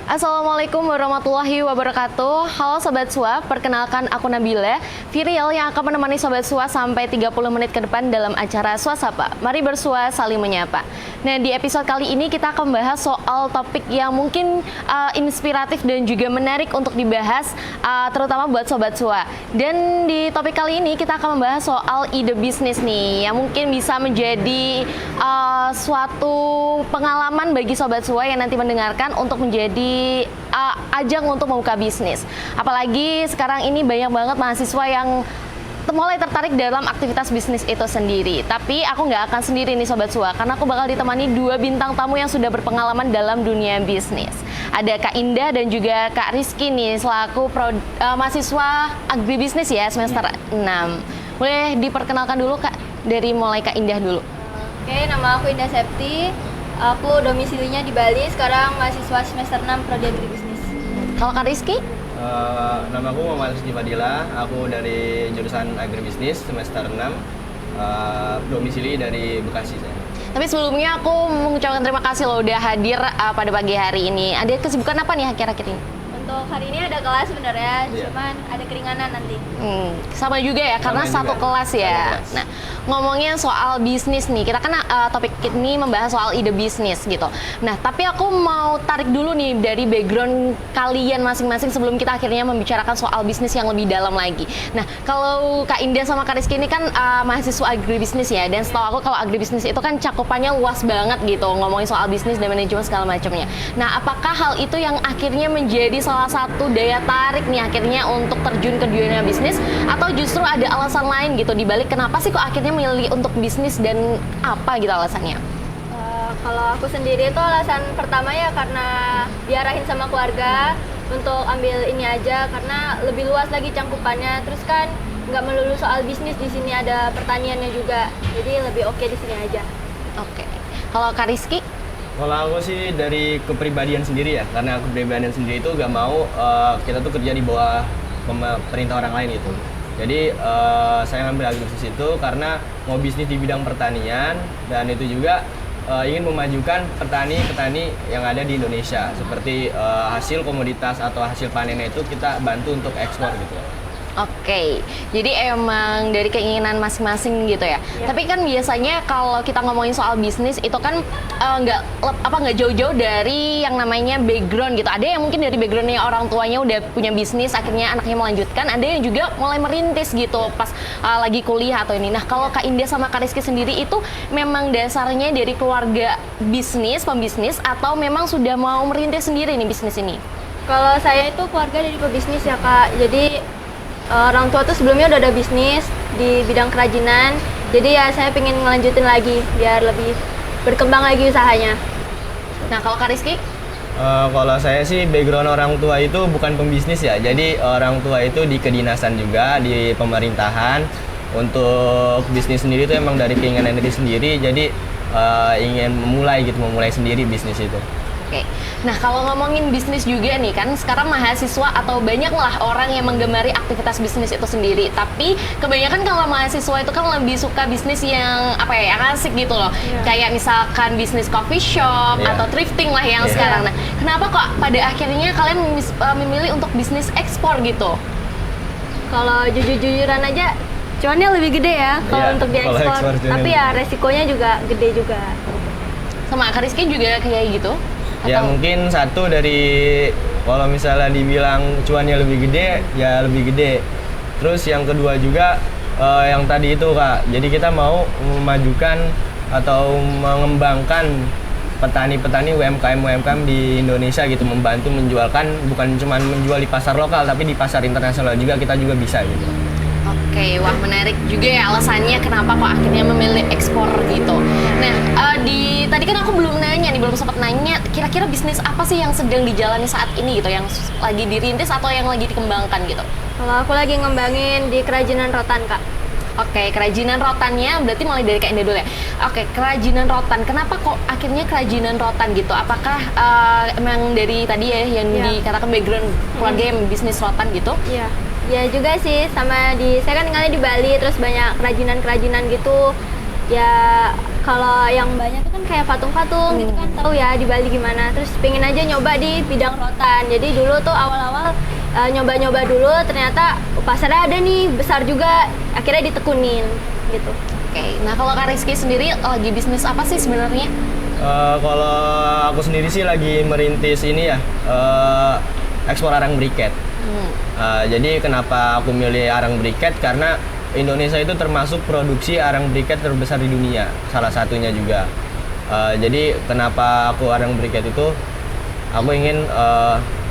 Assalamualaikum warahmatullahi wabarakatuh. Halo Sobat SUA, perkenalkan aku Nabila, Virial yang akan menemani Sobat SUA sampai 30 menit ke depan dalam acara SUA Sapa. Mari bersua saling menyapa. Nah, di episode kali ini kita akan membahas soal topik yang mungkin inspiratif dan juga menarik untuk dibahas, terutama buat Sobat SUA. Dan di topik kali ini kita akan membahas soal ide bisnis nih, yang mungkin bisa menjadi suatu pengalaman bagi Sobat SUA yang nanti mendengarkan untuk menjadi ajang untuk membuka bisnis. Apalagi sekarang ini banyak banget mahasiswa yang mulai tertarik dalam aktivitas bisnis itu sendiri. Tapi aku nggak akan sendiri nih Sobat SUA, karena aku bakal ditemani dua bintang tamu yang sudah berpengalaman dalam dunia bisnis. Ada Kak Indah dan juga Kak Rizky nih, selaku mahasiswa agribisnis ya, semester 6. Boleh diperkenalkan dulu Kak, dari mulai Kak Indah dulu. Oke, nama aku Indah Septi. Aku domisilinya di Bali, sekarang mahasiswa semester 6 Prodi Agribisnis. Kalau Kak Rizky? Nama aku Muhammad Rizky Fadila, aku dari jurusan Agribisnis semester 6, domisili dari Bekasi saya. Tapi sebelumnya aku mengucapkan terima kasih loh udah hadir pada pagi hari ini. Ada kesibukan apa nih akhir-akhir ini? Untuk hari ini ada kelas sebenarnya, cuman ada keringanan nanti. Sama juga ya, karena satu kelas ya. Nah, ngomongin soal bisnis nih, kita kan topik ini membahas soal ide bisnis gitu. Nah, tapi aku mau tarik dulu nih dari background kalian masing-masing sebelum kita akhirnya membicarakan soal bisnis yang lebih dalam lagi. Nah, kalau Kak Indah sama Kak Rizky ini kan mahasiswa agribisnis ya, dan setahu aku kalau agribisnis itu kan cakupannya luas banget gitu, ngomongin soal bisnis dan manajemen segala macamnya. Nah, apakah hal itu yang akhirnya menjadi salah satu daya tarik nih akhirnya untuk terjun ke dunia bisnis, atau justru ada alasan lain gitu dibalik kenapa sih kok akhirnya milih untuk bisnis dan apa gitu alasannya? Kalau aku sendiri itu alasan pertama ya karena diarahin sama keluarga untuk ambil ini aja karena lebih luas lagi cangkupannya. Terus kan nggak melulu soal bisnis, di sini ada pertaniannya juga, jadi lebih oke di sini aja. Oke. Kalau Kak Rizky? Kalau aku sih dari kepribadian sendiri ya, karena kepribadian sendiri itu gak mau kita tuh kerja di bawah perintah orang lain gitu. Jadi saya ngambil agribisnis itu karena mau bisnis di bidang pertanian, dan itu juga ingin memajukan petani-petani yang ada di Indonesia. Seperti hasil komoditas atau hasil panennya itu kita bantu untuk ekspor gitu. Oke, jadi emang dari keinginan masing-masing gitu ya. Tapi kan biasanya kalau kita ngomongin soal bisnis itu kan nggak jauh-jauh dari yang namanya background gitu. Ada yang mungkin dari backgroundnya orang tuanya udah punya bisnis, akhirnya anaknya melanjutkan. Ada yang juga mulai merintis gitu pas lagi kuliah atau ini. Nah, kalau Kak Indah sama Kak Rizky sendiri itu memang dasarnya dari keluarga bisnis, pembisnis, atau memang sudah mau merintis sendiri nih bisnis ini? Kalau saya itu keluarga dari pebisnis ya Kak, jadi orang tua tuh sebelumnya udah ada bisnis di bidang kerajinan, jadi ya saya pengen ngelanjutin lagi biar lebih berkembang lagi usahanya. Nah, kalau Kak Rizky? Kalau saya sih background orang tua itu bukan pembisnis ya, jadi orang tua itu di kedinasan juga, di pemerintahan. Untuk bisnis sendiri itu emang dari keinginan diri sendiri, jadi ingin memulai sendiri bisnis itu. Oke. Nah, kalau ngomongin bisnis juga nih kan sekarang mahasiswa atau banyaklah orang yang menggemari aktivitas bisnis itu sendiri. Tapi kebanyakan kalau mahasiswa itu kan lebih suka bisnis yang yang asik gitu loh. Kayak misalkan bisnis coffee shop atau thrifting lah yang sekarang. Nah, kenapa kok pada akhirnya kalian memilih untuk bisnis ekspor gitu? Kalau jujur-jujuran aja cuannya lebih gede ya kalau untuk diekspor. Tapi ya resikonya juga gede juga. Sama Kak Rizky juga kayak gitu? Ya mungkin satu dari kalau misalnya dibilang cuannya lebih gede, ya lebih gede. Terus yang kedua juga yang tadi itu Kak, jadi kita mau memajukan atau mengembangkan petani-petani UMKM di Indonesia gitu, membantu menjualkan, bukan cuma menjual di pasar lokal tapi di pasar internasional juga kita juga bisa gitu. Oke, wah menarik juga ya alasannya kenapa kok akhirnya memilih ekspor gitu. Nah, tadi kan aku belum sempat nanya, kira-kira bisnis apa sih yang sedang dijalani saat ini gitu, yang lagi dirintis atau yang lagi dikembangkan gitu? Kalau aku lagi ngembangin di kerajinan rotan Kak. Oke, kerajinan rotannya berarti mulai dari Kak Indah dulu ya. Oke, kerajinan rotan. Kenapa kok akhirnya kerajinan rotan gitu? Apakah emang dari tadi ya yang dikatakan background keluarga yang bisnis rotan gitu? Iya. Ya juga sih, sama saya kan tinggalnya di Bali, terus banyak kerajinan-kerajinan gitu. Ya Kalau yang banyak tuh kan kayak patung-patung gitu kan, tahu ya di Bali gimana. Terus pengen aja nyoba di bidang rotan. Jadi dulu tuh awal-awal nyoba-nyoba dulu, ternyata pasarnya ada nih, besar juga. Akhirnya ditekunin gitu. Oke, nah kalau Kak Rizky sendiri lagi bisnis apa sih sebenarnya? Kalau aku sendiri sih lagi merintis ini ya, ekspor arang briket. Jadi kenapa aku milih arang briket? Karena Indonesia itu termasuk produksi arang briket terbesar di dunia, salah satunya juga. Jadi kenapa aku arang briket itu? Aku ingin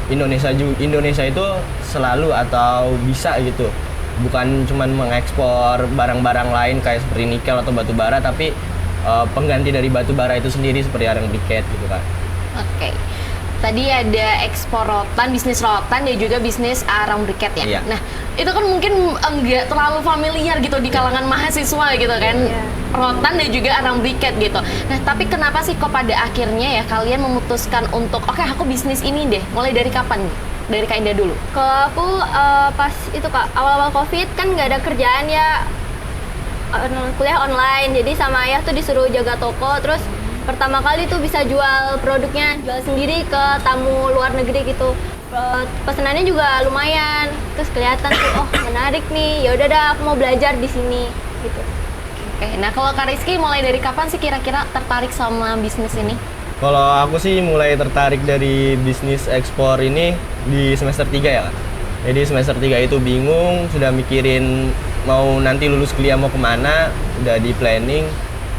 Indonesia itu selalu atau bisa gitu, bukan cuma mengekspor barang-barang lain kayak seperti nikel atau batu bara, tapi pengganti dari batu bara itu sendiri seperti arang briket gitu kan. Oke. Tadi ada ekspor rotan, bisnis rotan dan juga bisnis arang briket ya. Iya. Nah, itu kan mungkin enggak terlalu familiar gitu di kalangan mahasiswa gitu kan. Iya. Rotan dan juga arang briket gitu. Nah, tapi kenapa sih kok pada akhirnya ya kalian memutuskan untuk oke, aku bisnis ini deh. Mulai dari kapan? Dari Kak Indah dulu. Kalau aku pas itu Kak, awal-awal Covid kan nggak ada kerjaan ya, kuliah online. Jadi sama ayah tuh disuruh jaga toko, terus pertama kali tuh bisa jual produknya, jual sendiri ke tamu luar negeri gitu. Pesenannya juga lumayan, terus kelihatan tuh oh menarik nih, ya udah dah aku mau belajar di sini gitu. Oke, nah kalau Kak Rizky mulai dari kapan sih kira-kira tertarik sama bisnis ini? Kalau aku sih mulai tertarik dari bisnis ekspor ini di semester 3 ya Kak. Jadi semester 3 itu bingung, sudah mikirin mau nanti lulus kuliah mau kemana, udah di planning.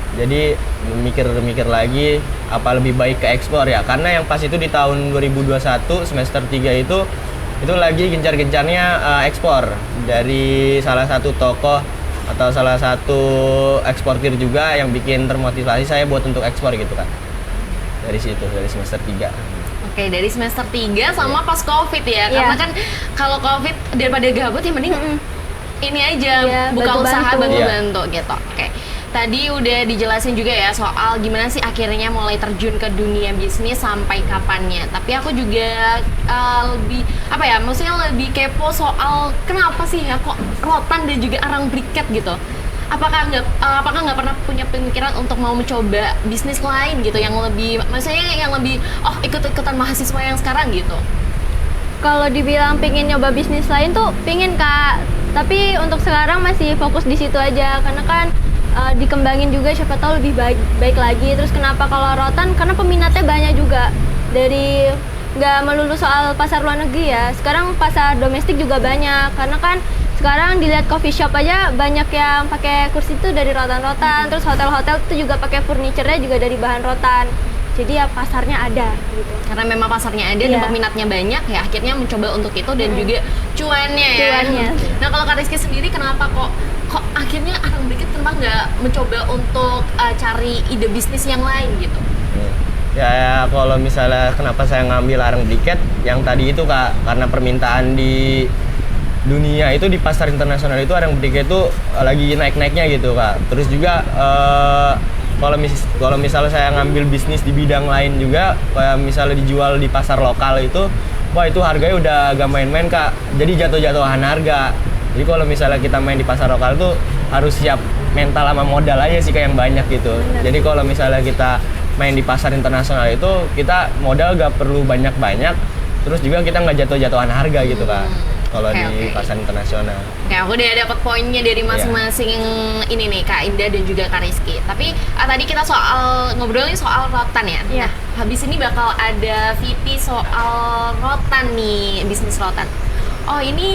Jadi mikir lagi apa lebih baik ke ekspor ya, karena yang pas itu di tahun 2021 semester 3 itu lagi gencar-gencarnya ekspor dari salah satu tokoh atau salah satu eksportir juga yang bikin termotivasi saya buat untuk ekspor gitu kan. Dari situ, dari semester 3. Oke, dari semester 3 sama pas Covid ya. Iya. Karena kan kalau Covid daripada gabut ya mending ini aja Iya, buka usaha bantu-bantu. bantu gitu. Oke. Tadi udah dijelasin juga ya soal gimana sih akhirnya mulai terjun ke dunia bisnis sampai kapannya. Tapi aku juga lebih apa ya, maksudnya lebih kepo soal kenapa sih ya kok rotan dan juga arang briket gitu. Apakah nggak pernah punya pemikiran untuk mau mencoba bisnis lain gitu yang lebih, maksudnya yang lebih ikut-ikutan mahasiswa yang sekarang gitu. Kalau dibilang pengen nyoba bisnis lain tuh pengen Kak, tapi untuk sekarang masih fokus di situ aja karena kan dikembangin juga siapa tahu lebih baik lagi. Terus kenapa kalau rotan? Karena peminatnya banyak juga, dari nggak melulu soal pasar luar negeri ya, sekarang pasar domestik juga banyak karena kan sekarang dilihat coffee shop aja banyak yang pakai kursi itu dari rotan-rotan, terus hotel-hotel itu juga pakai furniture-nya juga dari bahan rotan. Jadi ya pasarnya ada gitu. Karena memang pasarnya ada dan Iya. peminatnya banyak ya akhirnya mencoba untuk itu dan juga cuannya ya. Cuannya. Nah kalau Kak Rizky sendiri kenapa kok akhirnya arang briket kenapa nggak mencoba untuk cari ide bisnis yang lain gitu? Ya kalau misalnya kenapa saya ngambil arang briket yang tadi itu Kak, karena permintaan di dunia itu di pasar internasional itu arang briket itu lagi naik-naiknya gitu Kak. Terus juga kalau misalnya saya ngambil bisnis di bidang lain juga, kayak misalnya dijual di pasar lokal itu, wah itu harganya udah agak main-main Kak. Jadi jatuh-jatuhan harga. Jadi kalau misalnya kita main di pasar lokal tuh harus siap mental sama modal aja sih kayak yang banyak gitu. Bener. Jadi kalau misalnya kita main di pasar internasional itu kita modal gak perlu banyak-banyak, terus juga kita nggak jatuh-jatuhan harga gitu Kak. Kalau Oke, di oke. pasar internasional. Oke, aku udah dapat poinnya dari masing-masing ini nih Kak Indah dan juga Kak Rizky. Tapi tadi kita ngobrolin soal rotan ya. Iya. Nah, habis ini bakal ada VT soal rotan nih, bisnis rotan. Oh, ini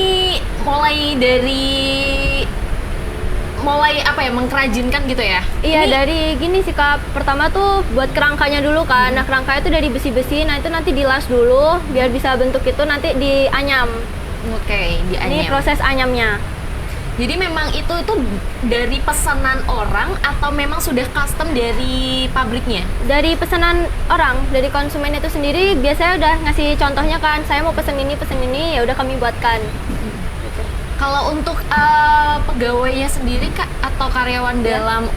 mulai apa ya, mengkerajinkan gitu ya? Iya, Ini- dari gini sih Kak. Pertama tuh buat kerangkanya dulu kan. Nah, kerangkanya tuh dari besi-besi. Nah, itu nanti dilas dulu biar bisa bentuk itu, nanti dianyam. Oke, di Ini proses anyamnya. Jadi memang itu dari pesanan orang atau memang sudah custom dari pabriknya? Dari pesanan orang, dari konsumen itu sendiri biasanya udah ngasih contohnya kan. Saya mau pesen ini, ya udah kami buatkan. Kalau untuk pegawainya sendiri Kak atau karyawan dalam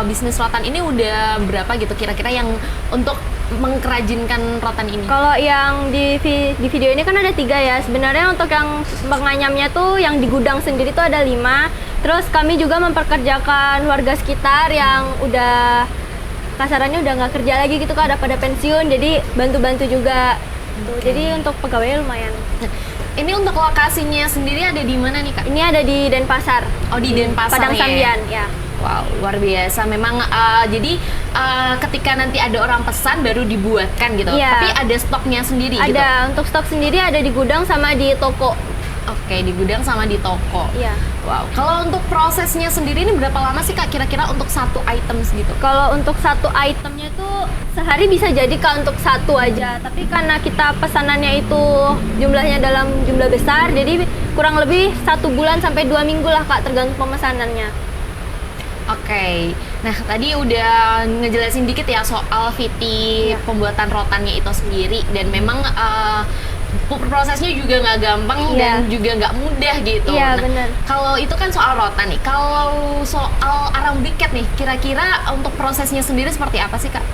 bisnis rotan ini udah berapa gitu kira-kira yang untuk mengkerajinkan rotan ini? Kalau yang di video ini kan ada 3 ya. Sebenarnya untuk yang menganyamnya tuh yang di gudang sendiri tuh ada 5. Terus kami juga memperkerjakan warga sekitar yang udah kasarannya udah nggak kerja lagi gitu Kak, udah pada pensiun, jadi bantu-bantu juga. Tuh, jadi untuk pegawainya lumayan. Ini untuk lokasinya sendiri ada di mana nih Kak? Ini ada di Denpasar. Oh, di Denpasar Padang ya? Sambian, ya. Wow, luar biasa. Memang jadi ketika nanti ada orang pesan baru dibuatkan gitu. Iya. Tapi ada stoknya sendiri gitu. Ada untuk stok sendiri, ada di gudang sama di toko. Oke, di gudang sama di toko. Iya. Wow. Kalau untuk prosesnya sendiri ini berapa lama sih Kak kira-kira untuk satu item gitu? Kalau untuk satu itemnya itu sehari bisa jadi Kak untuk satu aja. Tapi karena kita pesanannya itu jumlahnya dalam jumlah besar, jadi kurang lebih 1 bulan sampai 2 minggu lah Kak, tergantung pemesanannya. Oke, nah tadi udah ngejelasin dikit ya soal fiti pembuatan rotannya itu sendiri dan memang prosesnya juga nggak gampang dan juga nggak mudah gitu. Iya, Nah, benar. kalau itu kan soal rotan nih, kalau soal arang briket nih, kira-kira untuk prosesnya sendiri seperti apa sih Kak?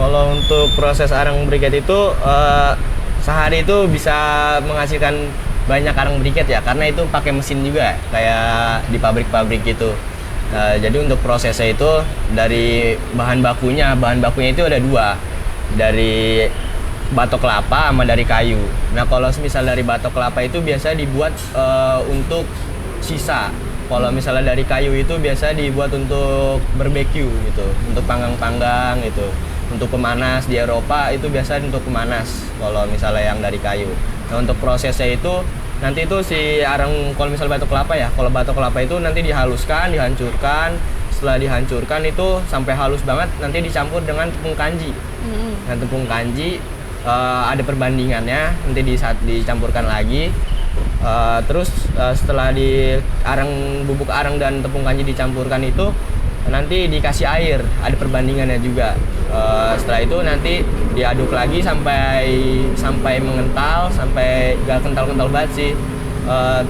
Kalau untuk proses arang briket itu sehari itu bisa menghasilkan banyak arang briket ya, karena itu pakai mesin juga kayak di pabrik-pabrik gitu. Jadi untuk prosesnya itu dari bahan bakunya itu ada 2, dari batok kelapa sama dari kayu. Nah kalau misal dari batok kelapa itu biasa dibuat untuk sisa. Kalau misalnya dari kayu itu biasa dibuat untuk barbeque gitu, untuk panggang-panggang gitu. Untuk pemanas di Eropa itu biasa untuk pemanas kalau misalnya yang dari kayu. Nah untuk prosesnya itu nanti itu si arang, kalau misalnya batok kelapa ya, kalau batok kelapa itu nanti dihaluskan, dihancurkan. Setelah dihancurkan itu sampai halus banget, nanti dicampur dengan tepung kanji. Nah tepung kanji ada perbandingannya, nanti dicampurkan lagi. Terus setelah bubuk arang dan tepung kanji dicampurkan itu nanti dikasih air, ada perbandingannya juga. Setelah itu nanti diaduk lagi sampai mengental, sampai gak kental-kental banget sih.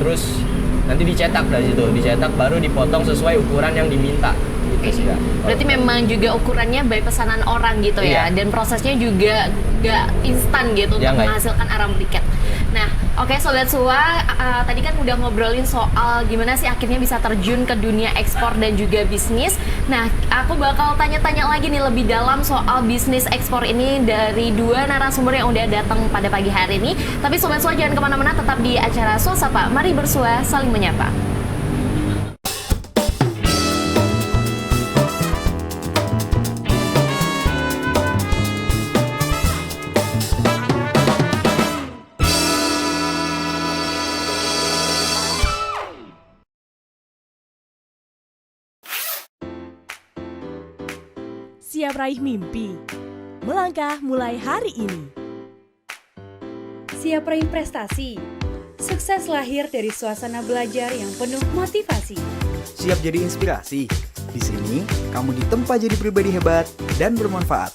Terus nanti dicetak, dari situ dicetak baru dipotong sesuai ukuran yang diminta gitu sih Kak. Berarti memang juga ukurannya by pesanan orang gitu ya, Iya. dan prosesnya juga gak instan gitu Ya, untuk nggak. menghasilkan arang briket. Nah, oke Sobat Sua, tadi kan udah ngobrolin soal gimana sih akhirnya bisa terjun ke dunia ekspor dan juga bisnis. Nah, aku bakal tanya-tanya lagi nih lebih dalam soal bisnis ekspor ini dari 2 narasumber yang udah datang pada pagi hari ini. Tapi Sobat Sua jangan kemana-mana, tetap di acara Sua Sapa. Mari bersua, saling menyapa. Siap raih mimpi. Melangkah mulai hari ini. Siap raih prestasi. Sukses lahir dari suasana belajar yang penuh motivasi. Siap jadi inspirasi. Di sini, kamu ditempa jadi pribadi hebat dan bermanfaat.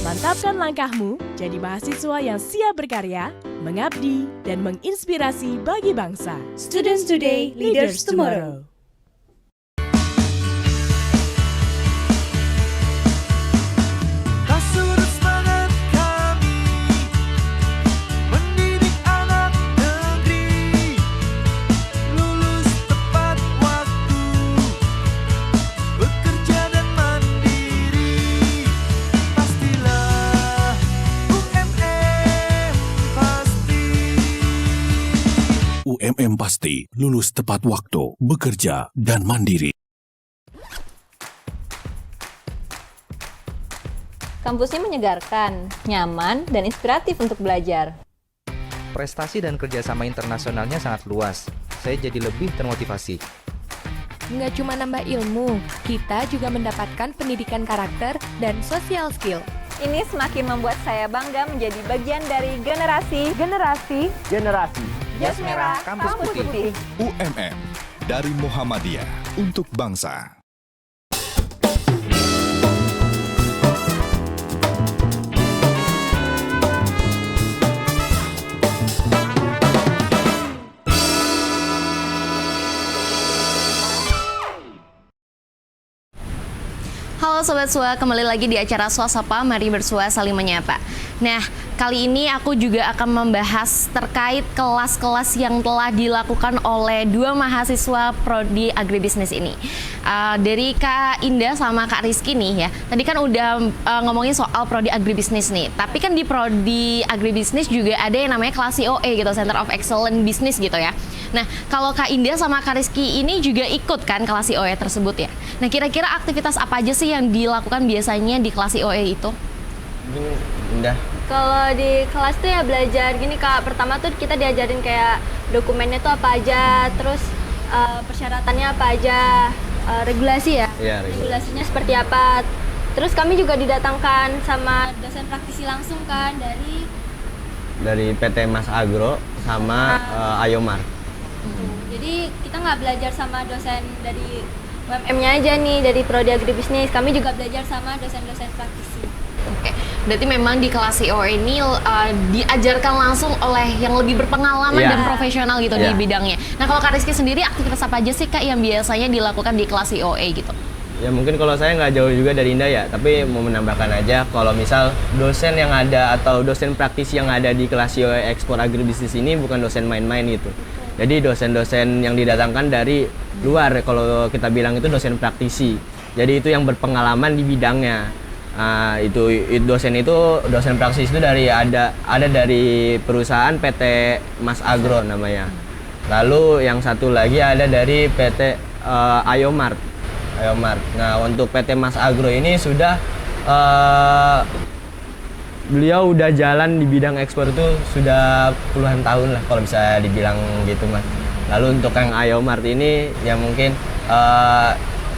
Mantapkan langkahmu jadi mahasiswa yang siap berkarya, mengabdi, dan menginspirasi bagi bangsa. Students today, leaders tomorrow. Tak surut semangat kami mendidik anak negeri, lulus tepat waktu, bekerja dan mandiri. Pastilah UMM pasti. UMM pasti lulus tepat waktu, bekerja dan mandiri. Kampusnya menyegarkan, nyaman, dan inspiratif untuk belajar. Prestasi dan kerjasama internasionalnya sangat luas. Saya jadi lebih termotivasi. Nggak cuma nambah ilmu, kita juga mendapatkan pendidikan karakter dan social skill. Ini semakin membuat saya bangga menjadi bagian dari generasi Jas Merah Kampus Putih. UMM dari Muhammadiyah untuk bangsa. Halo Sobat Sua, kembali lagi di acara Sua Sapa, mari bersua saling menyapa. Nah, kali ini aku juga akan membahas terkait kelas-kelas yang telah dilakukan oleh dua mahasiswa Prodi Agribisnis ini. Dari Kak Indah sama Kak Rizky nih ya, tadi kan udah ngomongin soal Prodi Agribisnis nih, tapi kan di Prodi Agribisnis juga ada yang namanya kelas COE gitu, Center of Excellence Business gitu ya. Nah, kalau Kak Indah sama Kak Rizky ini juga ikut kan kelas COE tersebut ya. Nah, kira-kira aktivitas apa aja sih yang dilakukan biasanya di kelas COE itu? Indah. Kalau di kelas tuh ya belajar gini Kak, pertama tuh kita diajarin kayak dokumennya tuh apa aja, terus persyaratannya apa aja, regulasi ya, regulasinya seperti apa. Terus kami juga didatangkan sama dosen praktisi langsung kan dari PT Mas Agro sama Ayomar. Jadi kita nggak belajar sama dosen dari UMM-nya aja nih, dari Prodi Agribisnis, kami juga belajar sama dosen-dosen praktisi. Oke, berarti memang di kelas COE ini diajarkan langsung oleh yang lebih berpengalaman dan profesional gitu di bidangnya. Nah, kalau Kak Rizky sendiri aktivitas apa aja sih Kak yang biasanya dilakukan di kelas COE gitu? Ya mungkin kalau saya nggak jauh juga dari Indah ya, tapi mau menambahkan aja kalau misal dosen yang ada atau dosen praktisi yang ada di kelas COE Ekspor Agribisnis ini bukan dosen main-main gitu. Jadi dosen-dosen yang didatangkan dari luar, kalau kita bilang itu dosen praktisi. Jadi itu yang berpengalaman di bidangnya. Itu dosen praktisi itu ada dari perusahaan PT Mas Agro namanya. Lalu yang satu lagi ada dari PT Ayomar. Nah, untuk PT Mas Agro ini sudah beliau udah jalan di bidang ekspor itu sudah puluhan tahun lah kalau bisa dibilang gitu Mas. Lalu untuk yang Ayomar ini ya mungkin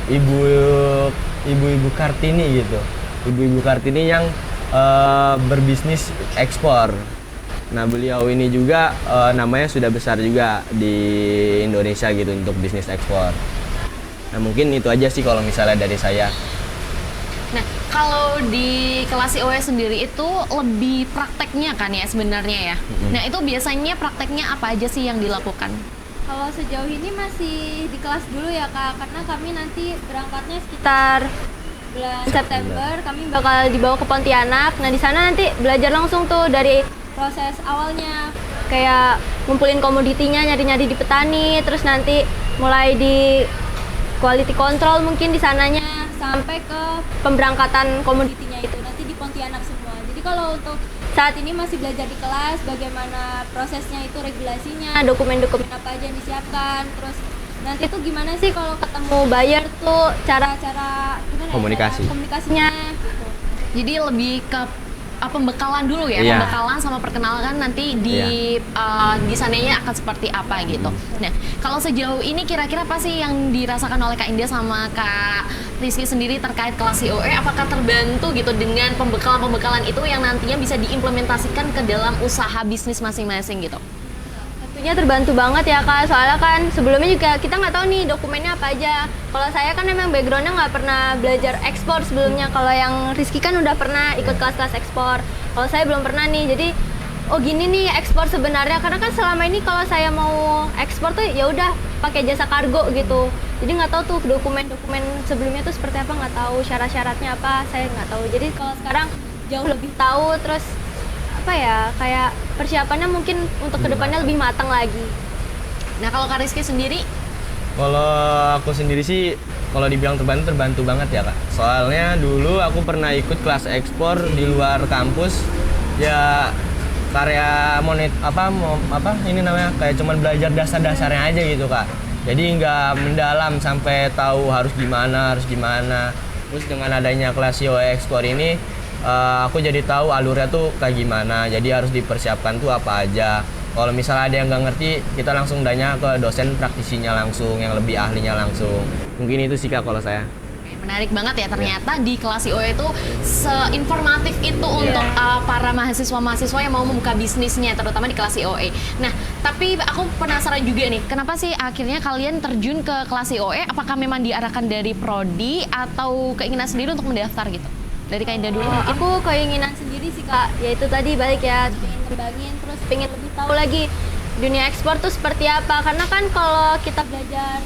ibu-ibu Kartini gitu. Ibu-ibu Kartini yang berbisnis ekspor. Nah, beliau ini juga namanya sudah besar juga di Indonesia gitu untuk bisnis ekspor. Nah, mungkin itu aja sih kalau misalnya dari saya. Nah, kalau di kelas COE sendiri itu lebih prakteknya kan ya sebenarnya ya. Nah, itu biasanya prakteknya apa aja sih yang dilakukan? Kalau sejauh ini masih di kelas dulu ya Kak, karena kami nanti berangkatnya sekitar bulan September, kami bakal dibawa ke Pontianak. Nah, di sana nanti belajar langsung tuh dari proses awalnya, kayak ngumpulin komoditinya, nyari-nyari di petani, terus nanti mulai di quality control mungkin di sananya sampai ke pemberangkatan komoditinya itu nanti di Pontianak semua. Jadi kalau untuk saat ini masih belajar di kelas bagaimana prosesnya itu, regulasinya, dokumen-dokumen apa aja yang disiapkan, terus nanti tuh gimana sih kalau ketemu buyer tuh cara komunikasi. Komunikasinya. Jadi lebih ke pembekalan dulu ya, pembekalan sama perkenalan nanti di sananya akan seperti apa gitu. Nah, kalau sejauh ini kira-kira apa sih yang dirasakan oleh Kak Indah sama Kak Rizky sendiri terkait kelas COE? Apakah terbantu gitu dengan pembekalan-pembekalan itu yang nantinya bisa diimplementasikan ke dalam usaha bisnis masing-masing gitu? Tentunya terbantu banget ya Kak, soalnya kan sebelumnya juga kita nggak tahu nih dokumennya apa aja. Kalau saya kan memang backgroundnya nggak pernah belajar ekspor sebelumnya. Kalau yang Rizky kan udah pernah ikut kelas-kelas ekspor. Kalau saya belum pernah nih, jadi oh gini nih ekspor sebenarnya. Karena kan selama ini kalau saya mau ekspor tuh ya udah pakai jasa kargo gitu. Jadi nggak tahu tuh dokumen-dokumen sebelumnya tuh seperti apa, nggak tahu syarat-syaratnya apa, saya nggak tahu. Jadi kalau sekarang jauh lebih tahu, terus apa ya, kayak persiapannya mungkin untuk kedepannya lebih matang lagi. Nah, kalau Kak Rizky sendiri? Kalau aku sendiri sih, kalau dibilang terbantu banget ya Kak. Soalnya dulu aku pernah ikut kelas ekspor di luar kampus, ya karya ini namanya kayak cuman belajar dasar-dasarnya aja gitu Kak. Jadi nggak mendalam sampai tahu harus gimana. Terus dengan adanya kelas COE ekspor ini, aku jadi tahu alurnya tuh kayak gimana, jadi harus dipersiapkan tuh apa aja. Kalau misalnya ada yang nggak ngerti, kita langsung tanya ke dosen praktisinya langsung, yang lebih ahlinya langsung. Mungkin itu sih Kak kalau saya. Menarik banget ya, ternyata di kelas COE itu seinformatif itu untuk para mahasiswa-mahasiswa yang mau membuka bisnisnya, terutama di kelas COE. Nah, tapi aku penasaran juga nih, kenapa sih akhirnya kalian terjun ke kelas COE? Apakah memang diarahkan dari prodi atau keinginan sendiri untuk mendaftar gitu? Dari Kak Indah dulu mungkin. Aku keinginan sendiri sih Kak, yaitu tadi balik ya, pengen ngembangin, terus pengen lebih tahu lagi dunia ekspor tuh seperti apa. Karena kan kalau kita belajar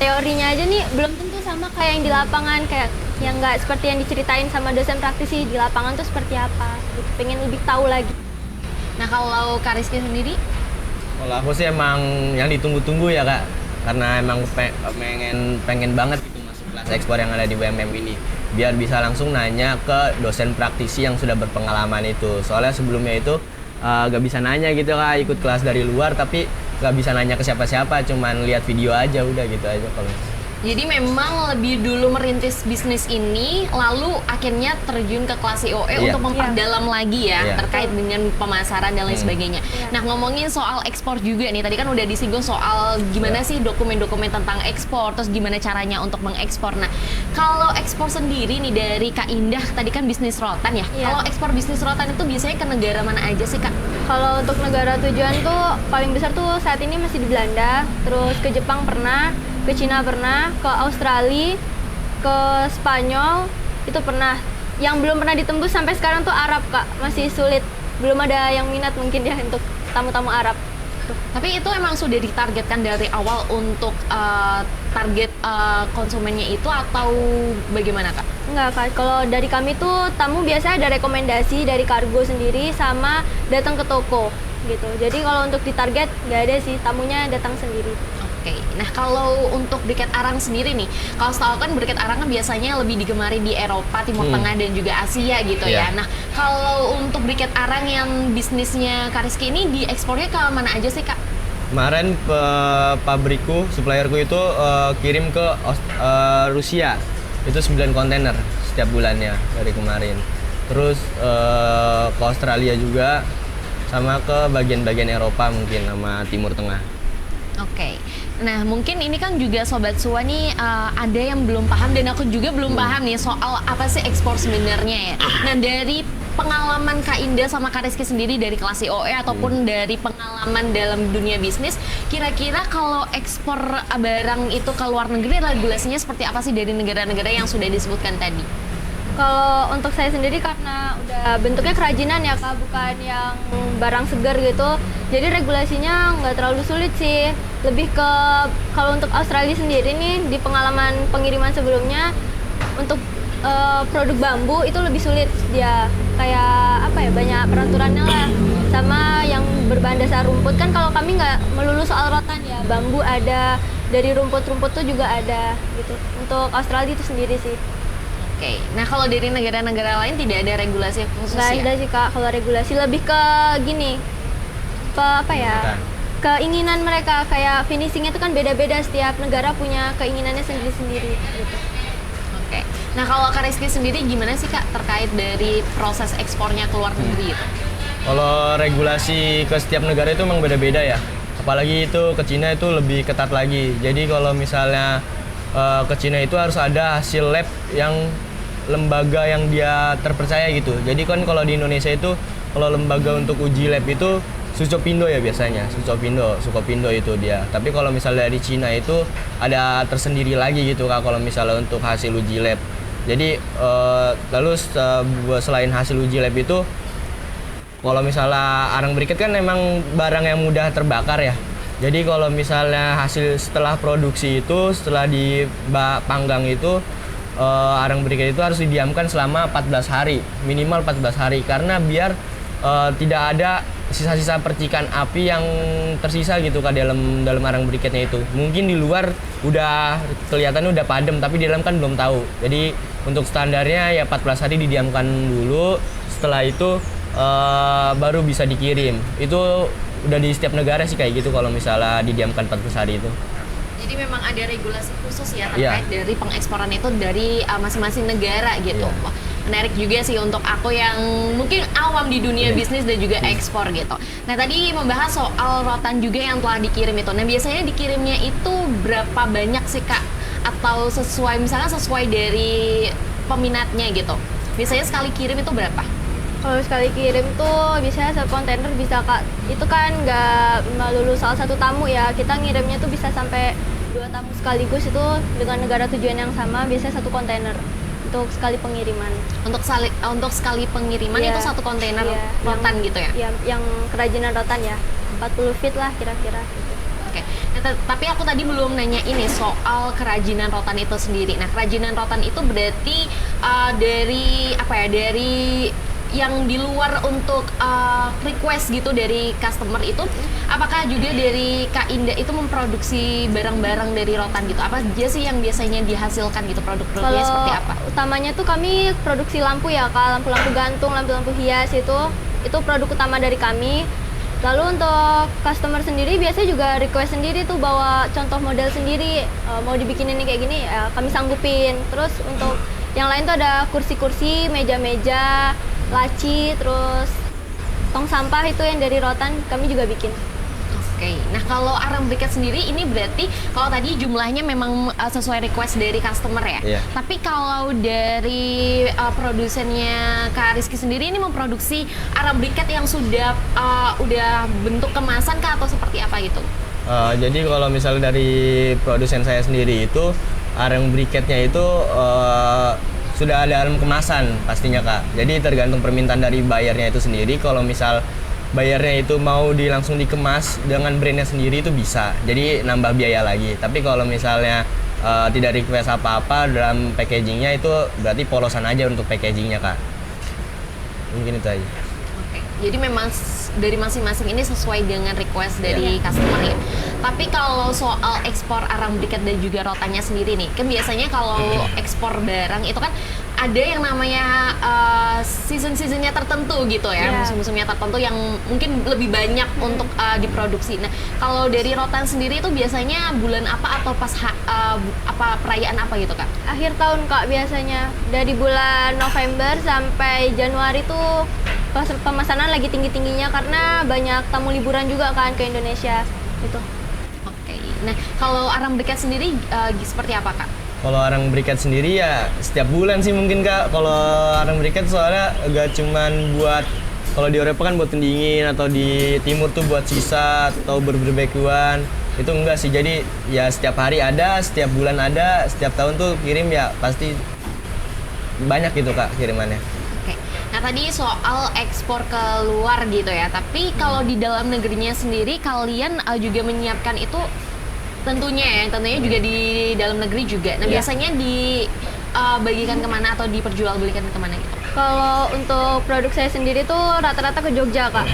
Teorinya aja nih belum tentu sama kayak yang di lapangan, kayak yang nggak seperti yang diceritain sama dosen praktisi di lapangan tuh seperti apa gitu. Pengen lebih tahu lagi. Nah kalau Kak Rizky sendiri? Kalau aku sih emang yang ditunggu-tunggu ya Kak, karena emang pengen banget gitu masuk kelas ekspor yang ada di BMM ini, biar bisa langsung nanya ke dosen praktisi yang sudah berpengalaman itu. Soalnya sebelumnya itu gak bisa nanya gitu Kak, ikut kelas dari luar tapi gak bisa nanya ke siapa-siapa, cuman lihat video aja udah gitu aja kalau. Jadi memang lebih dulu merintis bisnis ini, lalu akhirnya terjun ke kelas IOE untuk memperdalam lagi ya terkait dengan pemasaran dan lain sebagainya. Nah ngomongin soal ekspor juga nih, tadi kan udah disinggung soal gimana sih dokumen-dokumen tentang ekspor, terus gimana caranya untuk mengekspor. Nah kalau ekspor sendiri nih dari Kak Indah, tadi kan bisnis rotan ya. Kalau ekspor bisnis rotan itu biasanya ke negara mana aja sih Kak? Kalau untuk negara tujuan tuh paling besar tuh saat ini masih di Belanda, terus ke Jepang pernah, ke Cina pernah, ke Australia, ke Spanyol itu pernah. Yang belum pernah ditembus sampai sekarang tuh Arab Kak, masih sulit. Belum ada yang minat mungkin ya untuk tamu-tamu Arab. Tapi itu emang sudah ditargetkan dari awal untuk target konsumennya itu atau bagaimana Kak? Enggak Kak, kalau dari kami tuh tamu biasa ada rekomendasi dari kargo sendiri sama datang ke toko gitu. Jadi kalau untuk ditarget nggak ada sih, tamunya datang sendiri. Oke, nah kalau untuk briket arang sendiri nih, kalau setahu kan briket arang kan biasanya lebih digemari di Eropa, Timur Tengah dan juga Asia gitu ya. Nah kalau untuk briket arang yang bisnisnya Kak Rizky ini diekspornya ke mana aja sih Kak? Kemarin pabrikku, supplierku itu kirim ke Rusia, itu 9 kontainer setiap bulannya dari kemarin. Terus ke Australia juga, sama ke bagian-bagian Eropa mungkin sama Timur Tengah. Oke, nah mungkin ini kan juga Sobat Sua nih ada yang belum paham dan aku juga belum paham nih soal apa sih ekspor sebenarnya ya. Nah dari pengalaman Kak Indah sama Kak Rizky sendiri dari kelas IOE ataupun dari pengalaman dalam dunia bisnis, kira-kira kalau ekspor barang itu ke luar negeri regulasinya seperti apa sih dari negara-negara yang sudah disebutkan tadi? Kalau untuk saya sendiri karena udah bentuknya kerajinan ya Kak, bukan yang barang segar gitu. Jadi regulasinya nggak terlalu sulit sih. Lebih ke kalau untuk Australia sendiri nih, di pengalaman pengiriman sebelumnya untuk produk bambu itu lebih sulit dia. Kayak apa ya, banyak peraturannya lah. Sama yang berbahan dasar rumput kan kalau kami nggak melulu soal rotan ya. Bambu ada, dari rumput-rumput tuh juga ada gitu. Untuk Australia itu sendiri sih. Oke, nah kalau dari negara-negara lain tidak ada regulasi khusus ya? Nggak ada sih Kak, kalau regulasi lebih ke gini, apa ya, keinginan mereka, kayak finishingnya itu kan beda-beda, setiap negara punya keinginannya sendiri-sendiri gitu. Oke, nah kalau Kak Rizky sendiri gimana sih Kak terkait dari proses ekspornya ke luar negeri itu? Kalau regulasi ke setiap negara itu memang beda-beda ya, apalagi itu ke Cina itu lebih ketat lagi. Jadi kalau misalnya ke Cina itu harus ada hasil lab yang lembaga yang dia terpercaya gitu. Jadi kan kalau di Indonesia itu kalau lembaga untuk uji lab itu Sucopindo ya biasanya, Sukopindo itu dia. Tapi kalau misalnya di Cina itu ada tersendiri lagi gitu Kak kalau misalnya untuk hasil uji lab. Jadi lalu selain hasil uji lab itu, kalau misalnya arang briket kan emang barang yang mudah terbakar ya. Jadi kalau misalnya hasil setelah produksi itu, setelah dipanggang itu, arang briket itu harus didiamkan selama 14 hari, minimal 14 hari, karena biar tidak ada sisa-sisa percikan api yang tersisa gitu Kak dalam arang briketnya itu. Mungkin di luar udah kelihatannya udah padam, tapi di dalam kan belum tahu. Jadi untuk standarnya ya 14 hari didiamkan dulu, setelah itu baru bisa dikirim. Itu udah di setiap negara sih kayak gitu kalau misalnya didiamkan 14 hari itu. Jadi memang ada regulasi khusus ya terkait dari pengeksporan itu dari masing-masing negara gitu. Wah, menarik juga sih untuk aku yang mungkin awam di dunia bisnis dan juga ekspor gitu. Nah tadi membahas soal rotan juga yang telah dikirim itu. Nah biasanya dikirimnya itu berapa banyak sih Kak? Atau misalnya sesuai dari peminatnya gitu. Biasanya sekali kirim itu berapa? Kalau sekali kirim tuh biasanya satu kontainer bisa Kak, itu kan nggak melulu salah satu tamu ya, kita ngirimnya tuh bisa sampai 2 tamu sekaligus itu dengan negara tujuan yang sama, biasanya satu kontainer untuk sekali pengiriman. Untuk sekali pengiriman itu satu kontainer rotan gitu ya? Iya, yang kerajinan rotan ya, 40 feet lah kira-kira gitu. Oke. Tapi aku tadi belum nanya ini soal kerajinan rotan itu sendiri. Nah, kerajinan rotan itu berarti dari apa ya? Dari yang di luar untuk request gitu dari customer itu, apakah juga dari Kak Indah itu memproduksi barang-barang dari rotan gitu? Apa aja sih yang biasanya dihasilkan gitu, produk-produknya Kalau seperti apa? utamanya tuh kami produksi lampu ya Kak, lampu-lampu gantung, lampu-lampu hias itu produk utama dari kami. Lalu untuk customer sendiri biasanya juga request sendiri tuh bawa contoh model sendiri, mau dibikinin kayak gini ya kami sanggupin. Terus untuk yang lain tuh ada kursi-kursi, meja-meja, laci, terus tong sampah itu yang dari rotan kami juga bikin. Oke, nah kalau arang briket sendiri ini berarti kalau tadi jumlahnya memang sesuai request dari customer ya. Iya. Tapi kalau dari produsennya Kak Rizky sendiri ini memproduksi arang briket yang sudah udah bentuk kemasan kah atau seperti apa gitu? Jadi kalau misalnya dari produsen saya sendiri itu arang briketnya itu sudah ada dalam kemasan pastinya Kak. Jadi tergantung permintaan dari bayarnya itu sendiri. Kalau misal bayarnya itu mau langsung dikemas dengan brandnya sendiri itu bisa, jadi nambah biaya lagi. Tapi kalau misalnya tidak request apa-apa dalam packagingnya itu berarti polosan aja untuk packagingnya Kak. Mungkin itu aja. Oke, jadi memang dari masing-masing ini sesuai dengan request dari customer ya. Tapi kalau soal ekspor arang briket dan juga rotannya sendiri nih, kan biasanya kalau ekspor barang itu kan ada yang namanya season-seasonnya tertentu gitu ya, musim-musimnya tertentu yang mungkin lebih banyak untuk diproduksi. Nah, kalau dari rotan sendiri itu biasanya bulan apa atau pas apa perayaan apa gitu Kak? Akhir tahun Kak biasanya, dari bulan November sampai Januari tuh pemesanan lagi tinggi-tingginya karena banyak tamu liburan juga kan ke Indonesia gitu. Oke, nah kalau arang briket sendiri seperti apa Kak? Kalau arang briket sendiri ya setiap bulan sih mungkin Kak. Kalau arang briket soalnya gak cuman buat, kalau di Eropa kan buat pendingin, atau di timur tuh buat sisa atau berbarbekyuan. Itu enggak sih, jadi ya setiap hari ada, setiap bulan ada, setiap tahun tuh kirim ya pasti banyak gitu Kak kirimannya. Oke, nah tadi soal ekspor ke luar gitu ya, tapi kalau di dalam negerinya sendiri kalian juga menyiapkan itu tentunya juga di dalam negeri juga. Nah biasanya dibagikan kemana atau diperjualbelikan kemana gitu? Kalau untuk produk saya sendiri tuh rata-rata ke Jogja Kak.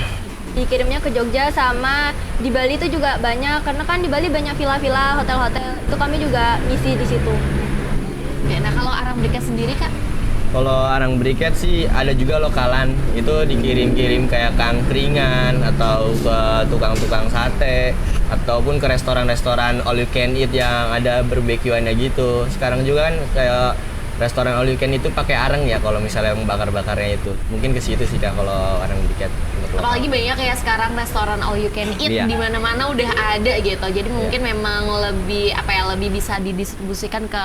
Dikirimnya ke Jogja, sama di Bali itu juga banyak, karena kan di Bali banyak villa-villa, hotel-hotel. Itu kami juga ngisi di situ. Oke, nah kalau arang briket sendiri Kak? Kalau arang briket sih ada juga lokalan, itu dikirim-kirim kayak kangkringan atau ke tukang-tukang sate ataupun ke restoran-restoran all you can eat yang ada barbekyuannya gitu. Sekarang juga kan kayak restoran all you can itu pakai arang ya kalau misalnya yang bakar-bakarnya itu. Mungkin ke situ sih Kak kalau arang briket. Apalagi banyak kayak sekarang restoran all you can eat di mana-mana udah ada gitu. Jadi mungkin memang lebih lebih bisa didistribusikan ke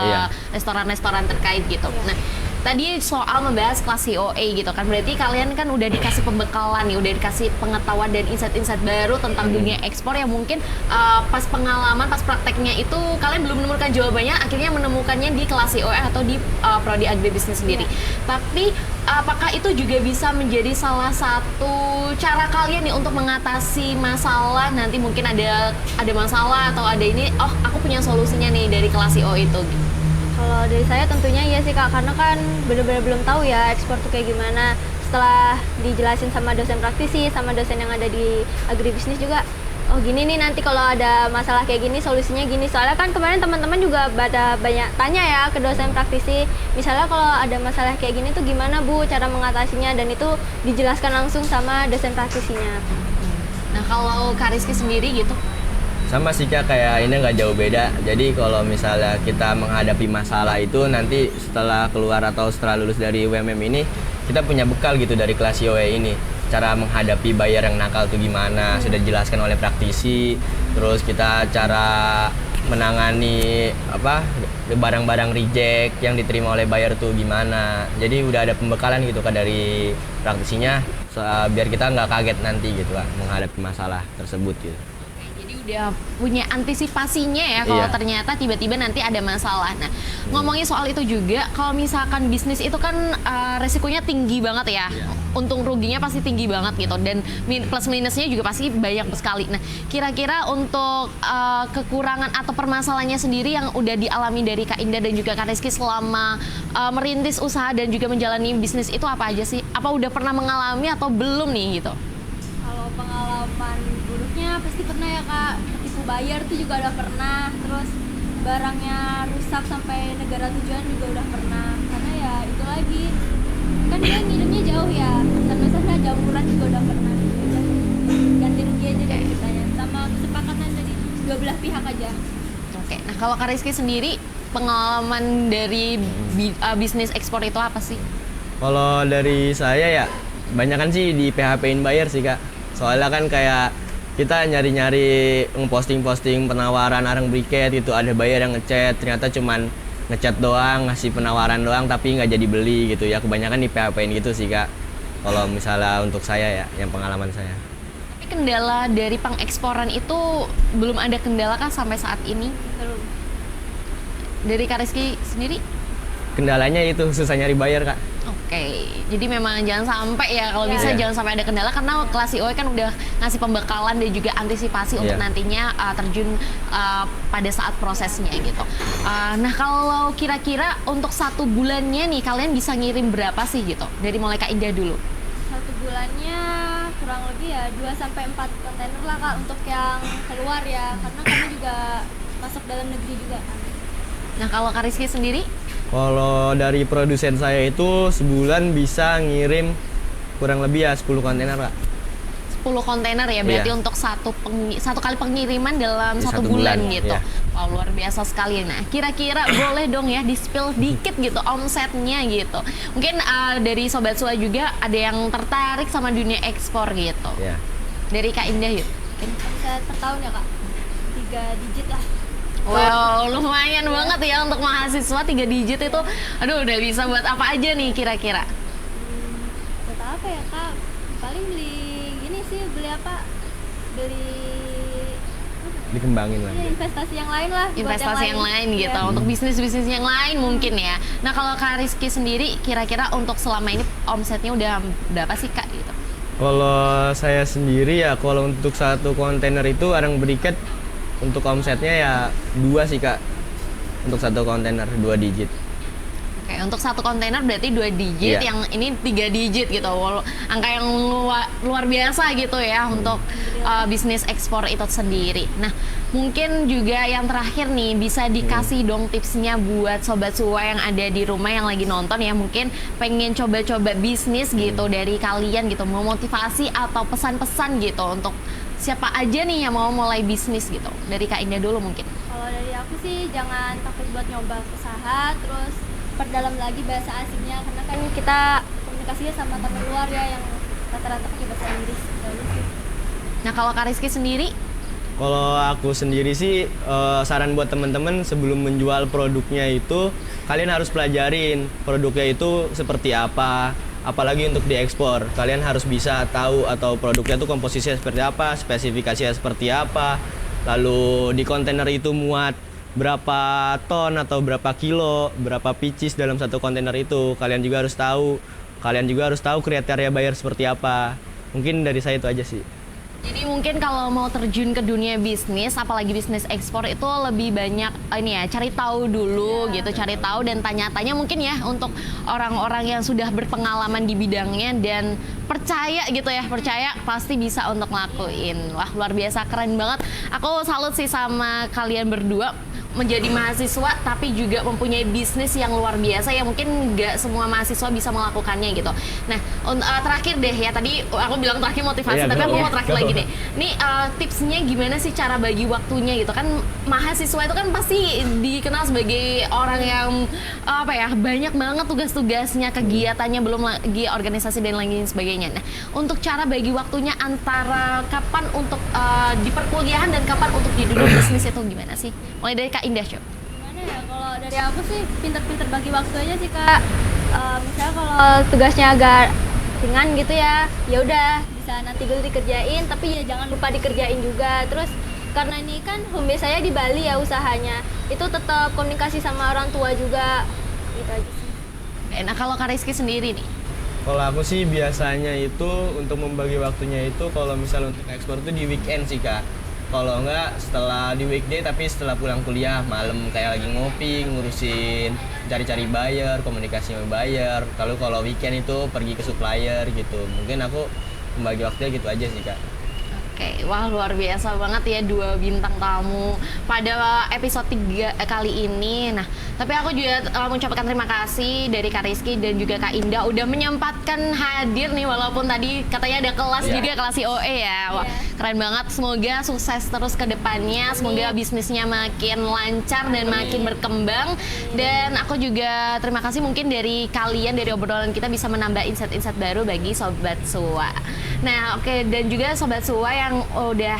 restoran-restoran terkait gitu. Nah, tadi soal membahas kelas COA gitu kan, berarti kalian kan udah dikasih pembekalan nih, udah dikasih pengetahuan dan insight-insight baru tentang dunia ekspor yang mungkin pas pengalaman, pas prakteknya itu kalian belum menemukan jawabannya, akhirnya menemukannya di kelas COA atau di Prodi Agribisnis sendiri. Tapi apakah itu juga bisa menjadi salah satu cara kalian nih untuk mengatasi masalah, nanti mungkin ada masalah atau ada ini, aku punya solusinya nih dari kelas COA itu gitu? Kalau dari saya tentunya iya sih Kak, karena kan benar-benar belum tahu ya ekspor tuh kayak gimana. Setelah dijelasin sama dosen praktisi, sama dosen yang ada di agribisnis juga, oh gini nih nanti kalau ada masalah kayak gini solusinya gini. Soalnya kan kemarin teman-teman juga pada banyak tanya ya ke dosen praktisi, misalnya kalau ada masalah kayak gini tuh gimana Bu cara mengatasinya, dan itu dijelaskan langsung sama dosen praktisinya. Nah kalau Kak Rizky sendiri gitu? Sama sih Kak, kayak ini nggak jauh beda. Jadi kalau misalnya kita menghadapi masalah itu nanti setelah keluar atau setelah lulus dari UMM ini, kita punya bekal gitu dari kelas COA ini. Cara menghadapi bayar yang nakal tuh gimana, sudah dijelaskan oleh praktisi. Terus kita cara menangani barang-barang reject yang diterima oleh buyer tuh gimana. Jadi udah ada pembekalan gitu Kak dari praktisinya, biar kita nggak kaget nanti gitu Kak menghadapi masalah tersebut gitu. Jadi udah punya antisipasinya ya kalau Iya. ternyata tiba-tiba nanti ada masalah. Nah, ngomongin soal itu juga, kalau misalkan bisnis itu kan resikonya tinggi banget ya. Untung ruginya pasti tinggi banget gitu, dan plus minusnya juga pasti banyak sekali. Nah, kira-kira untuk kekurangan atau permasalahannya sendiri yang udah dialami dari Kak Indah dan juga Kak Rizky selama merintis usaha dan juga menjalani bisnis itu apa aja sih? Apa udah pernah mengalami atau belum nih gitu? Kalau pengalaman buruknya pasti pernah ya Kak, ketipu bayar tuh juga udah pernah, terus barangnya rusak sampai negara tujuan juga udah pernah. Karena ya itu lagi, kan dia ngirimnya jauh ya, misalnya jauh murah juga udah pernah. Udah ganti rugi aja dari kitanya, sama kesepakatan dari dua belah pihak aja. Oke, nah kalau Kak Rizky sendiri pengalaman dari bisnis ekspor itu apa sih? Kalau dari saya ya, banyakan sih di PHP-in buyer sih Kak. Soalnya kan kayak kita nyari-nyari ngeposting-posting penawaran arang briket gitu, ada buyer yang ngechat, ternyata cuman ngechat doang, ngasih penawaran doang tapi nggak jadi beli gitu ya. Kebanyakan di PHP-in gitu sih Kak. Kalau misalnya untuk saya ya, yang pengalaman saya. Tapi kendala dari pengeksporan itu belum ada kendala kah sampai saat ini? Dari Kak Rizky sendiri? Kendalanya itu susah nyari buyer Kak. Oke, jadi memang jangan sampai ya, kalau Iya. bisa jangan sampai ada kendala, karena kelas IOE kan udah ngasih pembekalan dan juga antisipasi untuk Iya. nantinya terjun pada saat prosesnya gitu. Nah, kalau kira-kira untuk 1 bulannya nih kalian bisa ngirim berapa sih gitu? Dari mulai Kak Indah dulu. 1 bulannya kurang lebih ya 2-4 kontainer lah Kak, untuk yang keluar ya, karena kami juga masuk dalam negeri juga kan. Nah, kalau Kak Rizky sendiri? Kalau dari produsen saya itu sebulan bisa ngirim kurang lebih ya 10 kontainer Kak. 10 kontainer ya, berarti Iya. untuk satu kali pengiriman dalam Di 1 1 bulan bulan, gitu. iya. Wah, luar biasa sekali. Nah, kira-kira boleh dong ya di-spill dikit gitu omsetnya gitu. Mungkin dari Sobat Sua juga ada yang tertarik sama dunia ekspor gitu. Ya. Dari Kak Indah yuk. Omset per tahun ya Kak, 3 digit lah. Wow, lumayan banget ya untuk mahasiswa 3 digit itu. Aduh, udah bisa buat apa aja nih kira-kira? Buat apa ya Kak? Paling beli ini sih, beli apa? Beli Dikembangin lah. ya, investasi yang lain lah. buat Investasi yang lain gitu, Iya. untuk bisnis-bisnis yang lain mungkin ya. Nah, kalau Kak Rizky sendiri kira-kira untuk selama ini omsetnya udah berapa sih Kak gitu? Kalau saya sendiri ya, kalau untuk 1 kontainer itu arang briket untuk omsetnya ya 2 sih Kak. Untuk 1 kontainer 2 digit. Oke, untuk 1 kontainer berarti 2 digit, Iya. yang ini 3 digit gitu. Angka yang luar biasa gitu ya untuk bisnis ekspor itu sendiri. Nah, mungkin juga yang terakhir nih, bisa dikasih dong tipsnya buat Sobat Sua yang ada di rumah yang lagi nonton ya, mungkin pengen coba-coba bisnis gitu dari kalian gitu, mau motivasi atau pesan-pesan gitu untuk siapa aja nih yang mau mulai bisnis gitu. Dari Kak Indah dulu mungkin. Kalau dari aku sih jangan takut buat nyoba usaha, terus perdalam lagi bahasa asingnya, karena kan kita komunikasinya sama teman luar ya yang rata-rata pakai bahasa Inggris. Gitu sih. Nah, kalau Kak Rizky sendiri? Kalau aku sendiri sih saran buat teman-teman sebelum menjual produknya itu kalian harus pelajarin produknya itu seperti apa, apalagi untuk diekspor. Kalian harus bisa tahu atau produknya itu komposisinya seperti apa, spesifikasinya seperti apa, lalu di kontainer itu muat berapa ton atau berapa kilo, berapa pieces dalam 1 kontainer itu. Kalian juga harus tahu. Kalian juga harus tahu kriteria buyer seperti apa. Mungkin dari saya itu aja sih. Jadi mungkin kalau mau terjun ke dunia bisnis, apalagi bisnis ekspor itu lebih banyak ini ya, cari tahu dulu gitu, cari tahu dan tanya-tanya mungkin ya untuk orang-orang yang sudah berpengalaman di bidangnya dan percaya gitu ya, percaya pasti bisa untuk ngelakuin. Wah, luar biasa, keren banget. Aku salut sih sama kalian berdua, menjadi mahasiswa tapi juga mempunyai bisnis yang luar biasa ya, mungkin nggak semua mahasiswa bisa melakukannya gitu. Nah, terakhir deh ya, tadi aku bilang terakhir motivasi, Iya, tapi aku mau iya. terakhir lagi deh. Nih tipsnya gimana sih cara bagi waktunya gitu kan? Mahasiswa itu kan pasti dikenal sebagai orang yang apa ya, banyak banget tugas-tugasnya, kegiatannya, belum lagi organisasi dan lain sebagainya. Nah, untuk cara bagi waktunya antara kapan untuk di perkuliahan dan kapan untuk di dunia bisnis itu gimana sih? Mulai dari Kak Indah, Cok. Gimana ya, kalau dari aku sih pinter-pinter bagi waktu aja sih Kak. Misalnya kalau tugasnya agak ringan gitu ya, ya udah bisa nanti dulu dikerjain, tapi ya jangan lupa dikerjain juga. Terus karena ini kan home base saya di Bali ya usahanya, itu tetap komunikasi sama orang tua juga, gitu aja sih. Nah kalau Kak Rizky sendiri nih? Kalau aku sih biasanya itu untuk membagi waktunya itu kalau misalnya untuk ekspor itu di weekend sih Kak. Kalau enggak setelah di weekday tapi setelah pulang kuliah malam kayak lagi ngopi, ngurusin cari-cari buyer, komunikasi sama buyer. Kalau weekend itu pergi ke supplier gitu. Mungkin aku membagi waktunya gitu aja sih Kak. Oke, wah luar biasa banget ya 2 bintang tamu pada episode 3 kali ini. Nah, tapi aku juga mengucapkan terima kasih dari Kak Rizky dan juga Kak Indah udah menyempatkan hadir nih walaupun tadi katanya ada kelas juga, kelas IOE ya. Wah, keren banget. Semoga sukses terus ke depannya. Semoga bisnisnya makin lancar dan makin berkembang. Dan aku juga terima kasih mungkin dari kalian, dari obrolan kita bisa menambah insight-insight baru bagi Sobat Sua. Nah, oke, dan juga Sobat Sua yang udah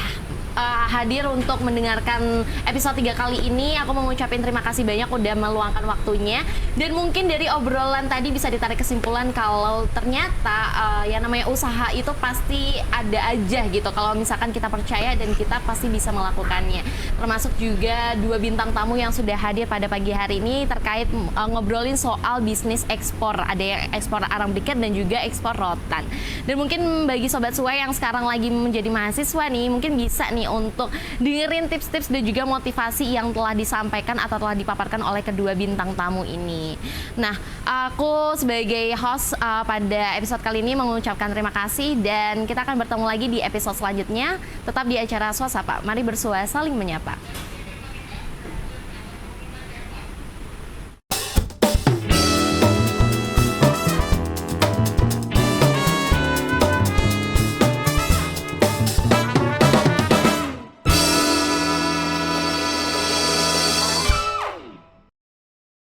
hadir untuk mendengarkan episode 3 kali ini. Aku mau ngucapin terima kasih banyak udah meluangkan waktunya. Dan mungkin dari obrolan tadi bisa ditarik kesimpulan kalau ternyata yang namanya usaha itu pasti ada aja gitu. Kalau misalkan kita percaya dan kita pasti bisa melakukannya. Termasuk juga 2 bintang tamu yang sudah hadir pada pagi hari ini terkait ngobrolin soal bisnis ekspor. Ada yang ekspor arang briket dan juga ekspor rotan. Dan mungkin bagi Sobat Sua yang sekarang lagi menjadi mahasiswa nih, mungkin bisa nih untuk dengerin tips-tips dan juga motivasi yang telah disampaikan atau telah dipaparkan oleh kedua bintang tamu ini. Nah, aku sebagai host pada episode kali ini mengucapkan terima kasih dan kita akan bertemu lagi di episode selanjutnya. Tetap di acara Suasapa. Mari bersua saling menyapa.